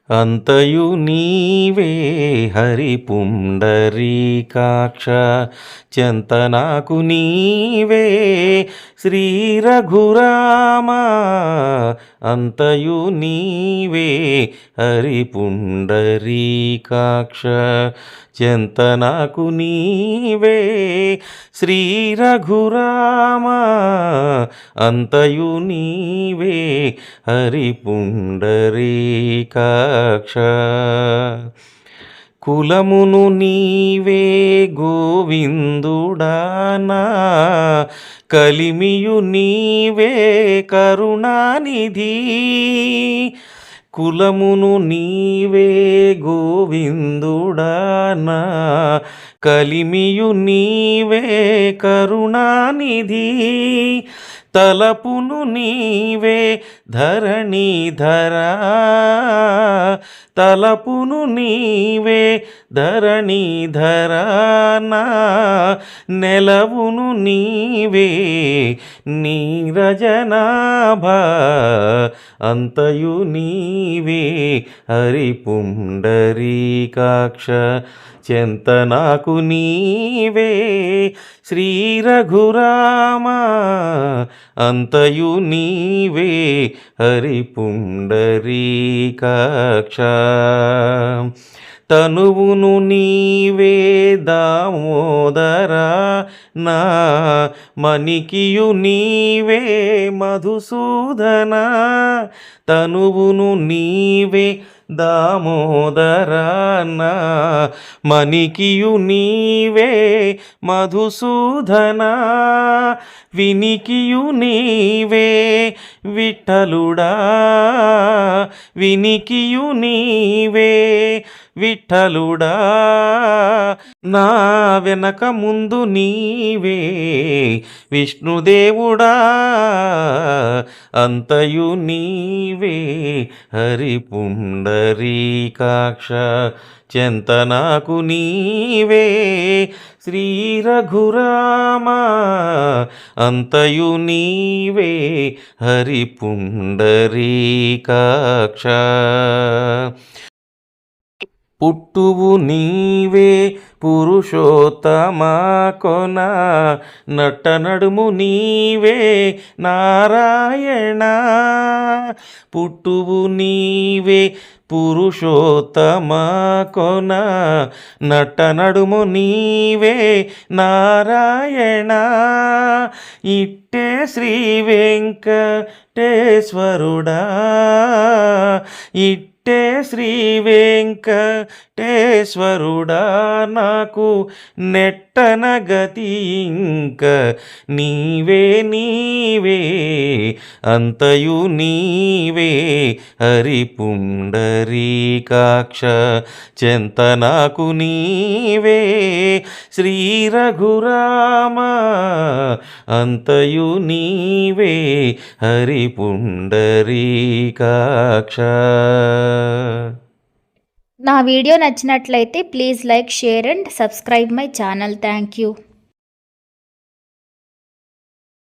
అంతయు నీవే హరి పుండరీకాక్ష చెంతనాకు నీవే శ్రీ రఘురామ అంతయు నీవే హరి పుండరీకాక్ష చెంతనాకు నీవే శ్రీ రఘురామ అంతయు నీవే హరి పుండరీకాక్ష కులమును నీవే గోవిందుడానా కలిమియు నీవే కరుణానిధి కులమును నీవే గోవిందుడానా కలిమియు నీవే కరుణానిధి తలపును నీవే ధరణీధరా తలపును నీవే ధరణీధరా నెలవును నీవే నీరజనాభ అంతయు నీవే హరి పుండరీకాక్ష చెంతనాకు నీవే శ్రీ రఘురామ అంతయు నీవే హరి పుండరీకాక్ష తనువును నీవే దామోదరా నా మణికియు నీవే మధుసూదన తనువును నీవే దామోదరా నా మణికియు నీవే మధుసూదన వినికియు నీవే విఠలుడా వినికియు నీవే విఠలుడా నా వెనక ముందు నీవే విష్ణుదేవుడా అంతయు నీవే హరి పుండరీకాక్ష చెంతనాకు నీవే శ్రీ రఘురామ అంతయు నీవే హరి పుండరీకాక్ష పుట్టువు నీవే పురుషోత్తమ కొన నట్ట నడుము నీవే నారాయణ పుట్టువు నీవే పురుషోత్తమ కొన నట్ట నడుము నీవే నారాయణ ఇట్టే శ్రీ వెంకటేశ్వరుడా ఇట్టే శ్రీ వెంకటేశ్వరుడా నాకు నెట్టన గతి ఇంక నీవే నీవే అంతయు నీవే హరి పుండరీకాక్ష చెంతనాకు నీవే శ్రీ రఘురామ అంతయు నీవే హరి పుండరీకాక్ష. నా వీడియో నచ్చినట్లయితే please like, share and subscribe my channel. Thank you.